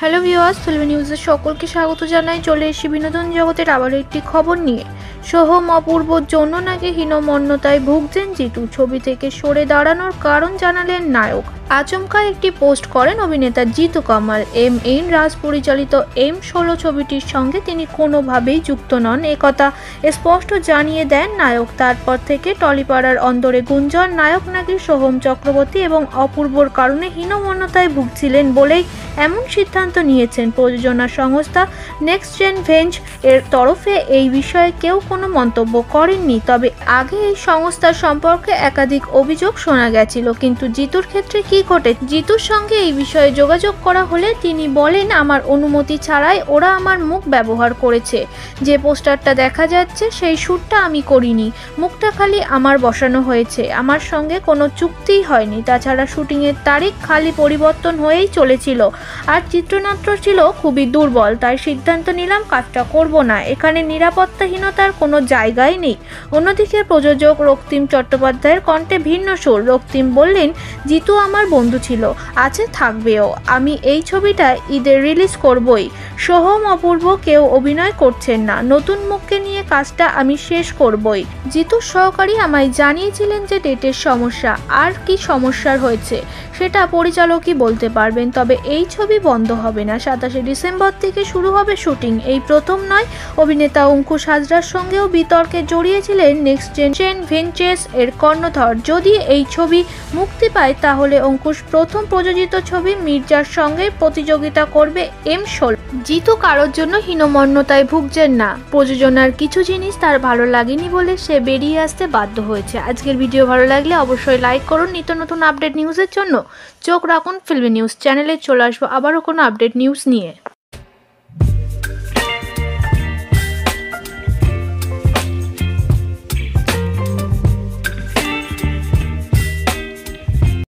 Hello viewers, filmi নিউজের সকলকে স্বাগত জানাই। চলে এসেছি বিনোদন জগতের আবারও একটি খবর নিয়ে। সোহম অপূর্ব যৌন নাকি হীনমন্যতায় ভুগছেন জিতু। ছবি থেকে সরে দাঁড়ানোর কারণ জানালেন নায়ক। আচমকা একটি পোস্ট করেন অভিনেতা জিতু কামাল। এন রাজ পরিচালিত M16 ছবিটির সঙ্গে তিনি কোনোভাবেই যুক্ত নন একথা স্পষ্ট জানিয়ে দেন নায়ক। তারপর থেকে টলিপাড়ার অন্দরে গুঞ্জন নায়ক নাকি সোহম চক্রবর্তী এবং অপূর্বর কারণে হীনমন্যতায় ভুগছিলেন বলেই এমন সিদ্ধান্ত নিয়েছেন। প্রযোজনা সংস্থা নেক্সট জেন ভেঞ্চ এর তরফে এই বিষয়ে কেউ কোনো মন্তব্য করেননি। তবে আগে এই সংস্থার সম্পর্কে একাধিক অভিযোগ শোনা গেছিল, কিন্তু জিতুর ক্ষেত্রে কি ঘটে? জিতুর সঙ্গে এই বিষয়ে যোগাযোগ করা হলে তিনি বলেন, আমার অনুমতি ছাড়াই ওরা আমার মুখ ব্যবহার করেছে। যে পোস্টারটা দেখা যাচ্ছে সেই শ্যুটটা আমি করিনি, মুখটা খালি আমার বসানো হয়েছে। আমার সঙ্গে কোনো চুক্তিই হয়নি। তাছাড়া শুটিংয়ের তারিখ খালি পরিবর্তন হয়েই চলেছিল, আর চিত্রনাট্য ছিল খুবই দুর্বল, তাই সিদ্ধান্ত নিলাম কাজটা করব না। এখানে নিরাপত্তাহীনতার কোনো জায়গাই নেই। অন্যদিকে প্রযোজক রক্তিম চট্টোপাধ্যায়ের কণ্ঠে ভিন্ন সুর। রক্তিম বললেন, জিতু আমার বন্ধু ছিল, আছে, থাকবেও। আমি এই ছবিটা ঈদে রিলিজ করবই। সোহম অপূর্ব কেউ অভিনয় করছেন না, নতুন মুখকে নিয়ে কাজটা আমি শেষ করবই। জিতুর সহকারী আমায় জানিয়েছিলেন যে ডেটের সমস্যা, আর কি সমস্যার হয়েছে সেটা পরিচালকই বলতে পারবেন। তবে এই ছবি বন্ধ হবে না। 27শে ডিসেম্বর থেকে শুরু হবে শুটিং। এই প্রথম নয়, অভিনেতা অঙ্কুশ হাজরার সঙ্গেও বিতর্কে জড়িয়েছিলেন নেক্সট জেন ভেঞ্চার্স এর কর্ণধর। যদি এই ছবি মুক্তি পায় তাহলে অঙ্কুশ প্রথম প্রযোজিত ছবি মির্জার সঙ্গে প্রতিযোগিতা করবে M16। জিতু কারোর জন্য হীনমন্যতায় ভুগছেন না। প্রযোজনার কিছু জিনিস তার ভালো লাগেনি বলে সে বেরিয়ে আসতে বাধ্য হয়েছে। আজকের ভিডিও ভালো লাগলে অবশ্যই লাইক করুন। নিত্য নতুন আপডেট নিউজের জন্য চোখ রাখুন ফিল্মি নিউজ চ্যানেলে। চলে আসবো আবারও কোনো আপডেট নিউজ নিয়ে।